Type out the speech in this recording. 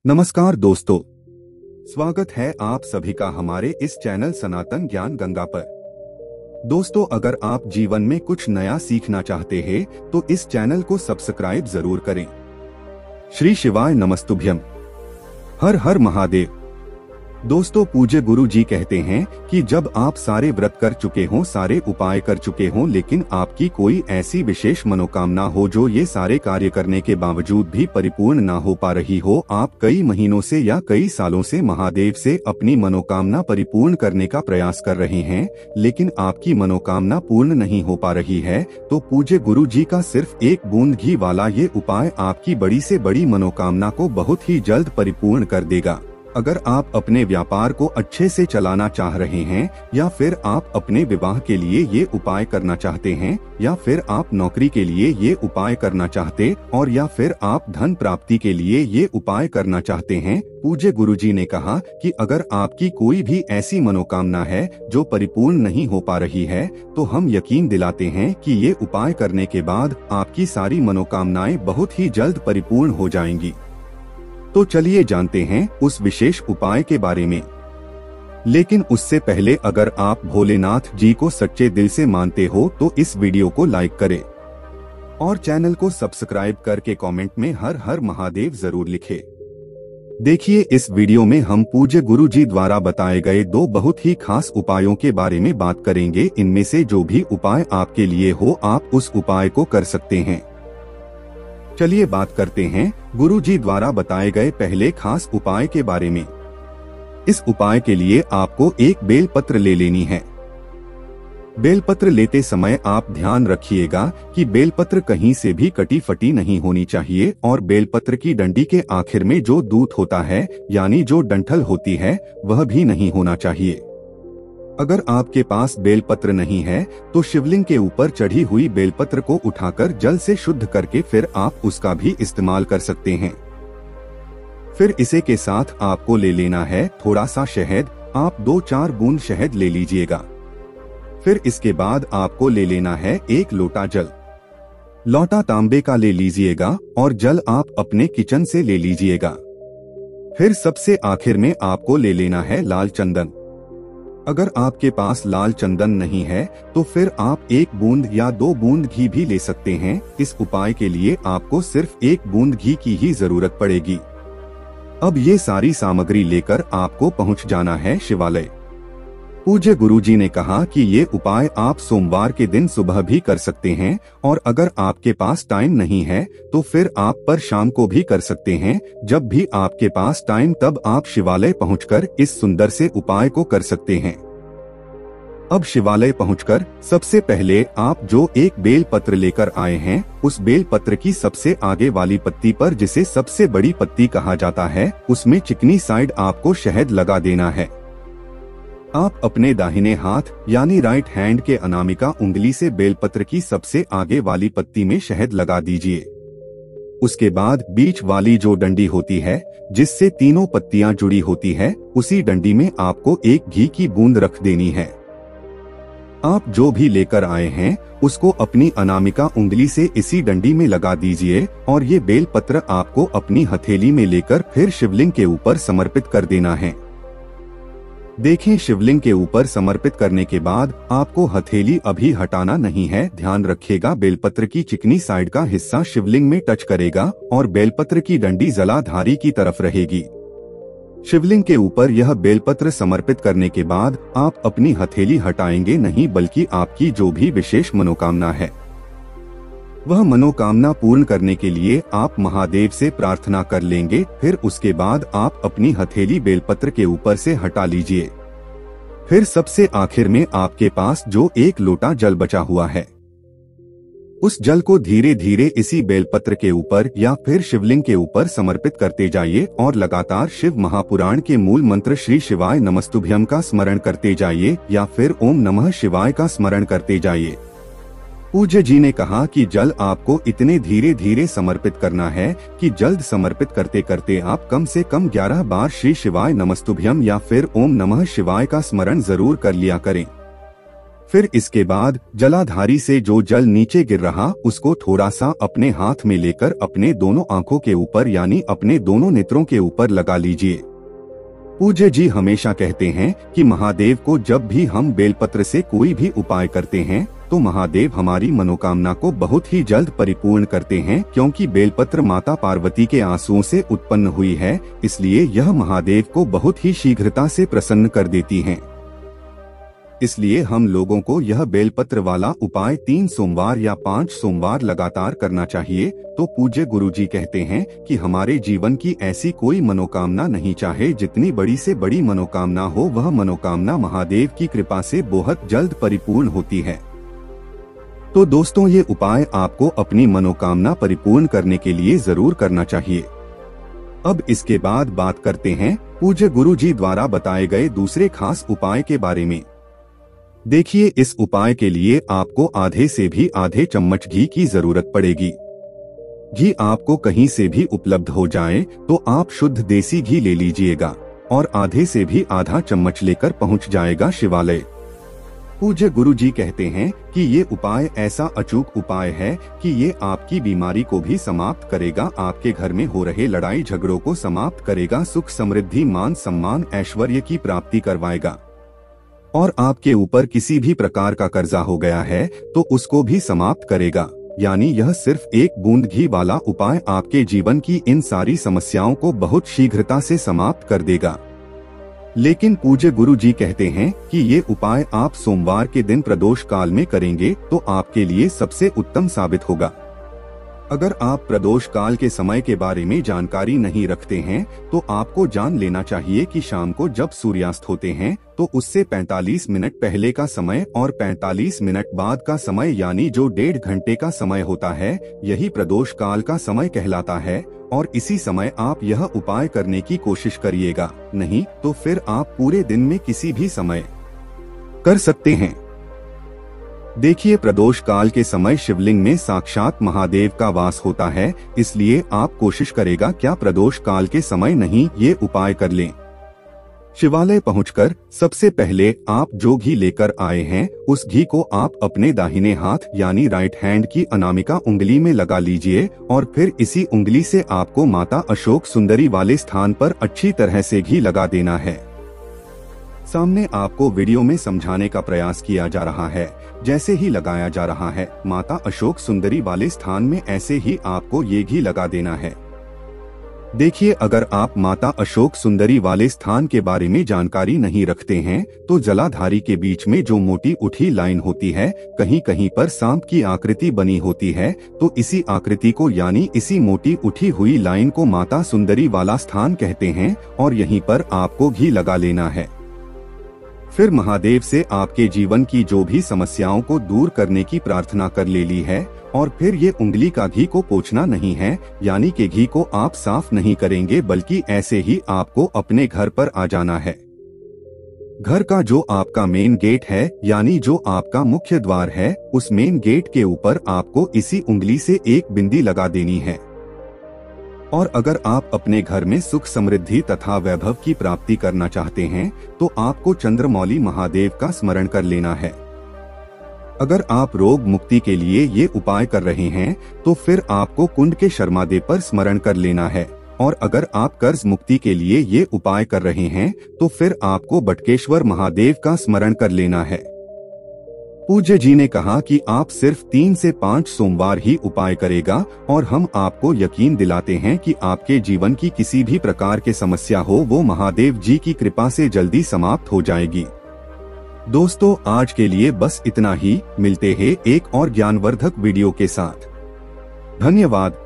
नमस्कार दोस्तों, स्वागत है आप सभी का हमारे इस चैनल सनातन ज्ञान गंगा पर। दोस्तों, अगर आप जीवन में कुछ नया सीखना चाहते हैं तो इस चैनल को सब्सक्राइब जरूर करें। श्री शिवाय नमस्तुभ्यम। हर हर महादेव। दोस्तों, पूज्य गुरु जी कहते हैं कि जब आप सारे व्रत कर चुके हों, सारे उपाय कर चुके हों, लेकिन आपकी कोई ऐसी विशेष मनोकामना हो जो ये सारे कार्य करने के बावजूद भी परिपूर्ण ना हो पा रही हो, आप कई महीनों से या कई सालों से महादेव से अपनी मनोकामना परिपूर्ण करने का प्रयास कर रहे हैं, लेकिन आपकी मनोकामना पूर्ण नहीं हो पा रही है, तो पूज्य गुरु जी का सिर्फ एक बूंद घी वाला ये उपाय आपकी बड़ी से बड़ी मनोकामना को बहुत ही जल्द परिपूर्ण कर देगा। अगर आप अपने व्यापार को अच्छे से चलाना चाह रहे हैं, या फिर आप अपने विवाह के लिए ये उपाय करना चाहते हैं, या फिर आप नौकरी के लिए ये उपाय करना चाहते, और या फिर आप धन प्राप्ति के लिए ये उपाय करना चाहते हैं, पूज्य गुरुजी ने कहा कि अगर आपकी कोई भी ऐसी मनोकामना है जो परिपूर्ण नहीं हो पा रही है, तो हम यकीन दिलाते हैं कि ये उपाय करने के बाद आपकी सारी मनोकामनाएं बहुत ही जल्द परिपूर्ण हो जाएंगी। तो चलिए जानते हैं उस विशेष उपाय के बारे में। लेकिन उससे पहले, अगर आप भोलेनाथ जी को सच्चे दिल से मानते हो तो इस वीडियो को लाइक करें और चैनल को सब्सक्राइब करके कमेंट में हर हर महादेव जरूर लिखें। देखिए, इस वीडियो में हम पूज्य गुरु जी द्वारा बताए गए दो बहुत ही खास उपायों के बारे में बात करेंगे। इनमें से जो भी उपाय आपके लिए हो, आप उस उपाय को कर सकते हैं। चलिए बात करते हैं गुरु जी द्वारा बताए गए पहले खास उपाय के बारे में। इस उपाय के लिए आपको एक बेलपत्र ले लेनी है। बेलपत्र लेते समय आप ध्यान रखिएगा कि बेलपत्र कहीं से भी कटी फटी नहीं होनी चाहिए, और बेलपत्र की डंडी के आखिर में जो दूत होता है, यानी जो डंठल होती है, वह भी नहीं होना चाहिए। अगर आपके पास बेलपत्र नहीं है तो शिवलिंग के ऊपर चढ़ी हुई बेलपत्र को उठाकर जल से शुद्ध करके फिर आप उसका भी इस्तेमाल कर सकते हैं। फिर इसे के साथ आपको ले लेना है थोड़ा सा शहद। आप 2-4 बूंद शहद ले लीजिएगा। फिर इसके बाद आपको ले लेना है एक लोटा जल। लोटा तांबे का ले लीजिएगा और जल आप अपने किचन से ले लीजिएगा। फिर सबसे आखिर में आपको ले लेना है लाल चंदन। अगर आपके पास लाल चंदन नहीं है तो फिर आप 1 बूंद या 2 बूंद घी भी ले सकते हैं। इस उपाय के लिए आपको सिर्फ 1 बूंद घी की ही जरूरत पड़ेगी। अब ये सारी सामग्री लेकर आपको पहुंच जाना है शिवालय। पूज्य गुरुजी ने कहा कि ये उपाय आप सोमवार के दिन सुबह भी कर सकते हैं, और अगर आपके पास टाइम नहीं है तो फिर आप पर शाम को भी कर सकते हैं। जब भी आपके पास टाइम, तब आप शिवालय पहुंचकर इस सुंदर से उपाय को कर सकते हैं। अब शिवालय पहुंचकर सबसे पहले आप जो एक बेल पत्र लेकर आए हैं, उस बेल पत्र की सबसे आगे वाली पत्ती पर, जिसे सबसे बड़ी पत्ती कहा जाता है, उसमें चिकनी साइड आपको शहद लगा देना है। आप अपने दाहिने हाथ यानी राइट हैंड के अनामिका उंगली से बेलपत्र की सबसे आगे वाली पत्ती में शहद लगा दीजिए। उसके बाद बीच वाली जो डंडी होती है, जिससे तीनों पत्तियां जुड़ी होती है, उसी डंडी में आपको एक घी की बूंद रख देनी है। आप जो भी लेकर आए हैं उसको अपनी अनामिका उंगली से इसी डंडी में लगा दीजिए, और ये बेलपत्र आपको अपनी हथेली में लेकर फिर शिवलिंग के ऊपर समर्पित कर देना है। देखें, शिवलिंग के ऊपर समर्पित करने के बाद आपको हथेली अभी हटाना नहीं है। ध्यान रखिएगा, बेलपत्र की चिकनी साइड का हिस्सा शिवलिंग में टच करेगा और बेलपत्र की डंडी जलाधारी की तरफ रहेगी। शिवलिंग के ऊपर यह बेलपत्र समर्पित करने के बाद आप अपनी हथेली हटाएंगे नहीं, बल्कि आपकी जो भी विशेष मनोकामना है, वह मनोकामना पूर्ण करने के लिए आप महादेव से प्रार्थना कर लेंगे। फिर उसके बाद आप अपनी हथेली बेलपत्र के ऊपर से हटा लीजिए। फिर सबसे आखिर में आपके पास जो एक लोटा जल बचा हुआ है, उस जल को धीरे धीरे इसी बेलपत्र के ऊपर या फिर शिवलिंग के ऊपर समर्पित करते जाइए, और लगातार शिव महापुराण के मूल मंत्र श्री शिवाय नमस्तुभ्यम का स्मरण करते जाइए, या फिर ओम नमः शिवाय का स्मरण करते जाइए। पूज्य जी ने कहा कि जल आपको इतने धीरे धीरे समर्पित करना है कि जल्द समर्पित करते करते आप कम से कम 11 बार श्री शिवाय नमस्तुभ्यम या फिर ओम नमः शिवाय का स्मरण जरूर कर लिया करें। फिर इसके बाद जलाधारी से जो जल नीचे गिर रहा उसको थोड़ा सा अपने हाथ में लेकर अपने दोनों आंखों के ऊपर यानी अपने दोनों नेत्रों के ऊपर लगा लीजिए। पूज्य जी हमेशा कहते हैं कि महादेव को जब भी हम बेलपत्र से कोई भी उपाय करते हैं तो महादेव हमारी मनोकामना को बहुत ही जल्द परिपूर्ण करते हैं, क्योंकि बेलपत्र माता पार्वती के आंसुओं से उत्पन्न हुई है, इसलिए यह महादेव को बहुत ही शीघ्रता से प्रसन्न कर देती हैं। इसलिए हम लोगों को यह बेलपत्र वाला उपाय 3 सोमवार या 5 सोमवार लगातार करना चाहिए। तो पूज्य गुरुजी कहते हैं कि हमारे जीवन की ऐसी कोई मनोकामना नहीं, चाहे जितनी बड़ी से बड़ी मनोकामना हो, वह मनोकामना महादेव की कृपा से बहुत जल्द परिपूर्ण होती है। तो दोस्तों, ये उपाय आपको अपनी मनोकामना परिपूर्ण करने के लिए जरूर करना चाहिए। अब इसके बाद बात करते हैं पूज्य गुरुजी द्वारा बताए गए दूसरे खास उपाय के बारे में। देखिए, इस उपाय के लिए आपको आधे से भी आधे चम्मच घी की जरूरत पड़ेगी। घी आपको कहीं से भी उपलब्ध हो जाए तो आप शुद्ध देसी घी ले लीजिएगा और आधे से भी आधा चम्मच लेकर पहुंच जाएगा शिवालय। पूज्य गुरुजी कहते हैं कि ये उपाय ऐसा अचूक उपाय है कि ये आपकी बीमारी को भी समाप्त करेगा, आपके घर में हो रहे लड़ाई झगड़ों को समाप्त करेगा, सुख समृद्धि मान सम्मान ऐश्वर्य की प्राप्ति करवाएगा और आपके ऊपर किसी भी प्रकार का कर्जा हो गया है तो उसको भी समाप्त करेगा। यानी यह सिर्फ एक बूंद घी वाला उपाय आपके जीवन की इन सारी समस्याओं को बहुत शीघ्रता से समाप्त कर देगा। लेकिन पूज्य गुरुजी कहते हैं कि ये उपाय आप सोमवार के दिन प्रदोष काल में करेंगे तो आपके लिए सबसे उत्तम साबित होगा। अगर आप प्रदोष काल के समय के बारे में जानकारी नहीं रखते हैं तो आपको जान लेना चाहिए कि शाम को जब सूर्यास्त होते हैं तो उससे 45 मिनट पहले का समय और 45 मिनट बाद का समय यानी जो 1.5 घंटे का समय होता है, यही प्रदोष काल का समय कहलाता है। और इसी समय आप यह उपाय करने की कोशिश करिएगा, नहीं तो फिर आप पूरे दिन में किसी भी समय कर सकते हैं। देखिए, प्रदोष काल के समय शिवलिंग में साक्षात महादेव का वास होता है, इसलिए आप कोशिश करेगा क्या प्रदोष काल के समय नहीं ये उपाय कर लें। शिवालय पहुंचकर सबसे पहले आप जो घी लेकर आए हैं उस घी को आप अपने दाहिने हाथ यानी राइट हैंड की अनामिका उंगली में लगा लीजिए और फिर इसी उंगली से आपको माता अशोक सुंदरी वाले स्थान पर अच्छी तरह से घी लगा देना है। सामने आपको वीडियो में समझाने का प्रयास किया जा रहा है, जैसे ही लगाया जा रहा है माता अशोक सुंदरी वाले स्थान में ऐसे ही आपको ये घी लगा देना है। देखिए, अगर आप माता अशोक सुंदरी वाले स्थान के बारे में जानकारी नहीं रखते हैं तो जलाधारी के बीच में जो मोटी उठी लाइन होती है, कहीं कहीं पर सांप की आकृति बनी होती है, तो इसी आकृति को यानी इसी मोटी उठी हुई लाइन को माता सुंदरी वाला स्थान कहते हैं और यहीं पर आपको घी लगा लेना है। फिर महादेव से आपके जीवन की जो भी समस्याओं को दूर करने की प्रार्थना कर ले ली है और फिर ये उंगली का घी को पोंछना नहीं है, यानी कि घी को आप साफ नहीं करेंगे बल्कि ऐसे ही आपको अपने घर पर आ जाना है। घर का जो आपका मेन गेट है यानी जो आपका मुख्य द्वार है, उस मेन गेट के ऊपर आपको इसी उंगली से एक बिंदी लगा देनी है। और अगर आप अपने घर में सुख समृद्धि तथा वैभव की प्राप्ति करना चाहते हैं तो आपको चंद्रमौली महादेव का स्मरण कर लेना है। अगर आप रोग मुक्ति के लिए ये उपाय कर रहे हैं तो फिर आपको कुंड के शर्मादेव पर स्मरण कर लेना है और अगर आप कर्ज मुक्ति के लिए ये उपाय कर रहे हैं तो फिर आपको बटकेश्वर महादेव का स्मरण कर लेना है। पूज्य जी ने कहा कि आप सिर्फ 3 से 5 सोमवार ही उपाय करेगा और हम आपको यकीन दिलाते हैं कि आपके जीवन की किसी भी प्रकार की समस्या हो वो महादेव जी की कृपा से जल्दी समाप्त हो जाएगी। दोस्तों, आज के लिए बस इतना ही। मिलते हैं एक और ज्ञानवर्धक वीडियो के साथ। धन्यवाद।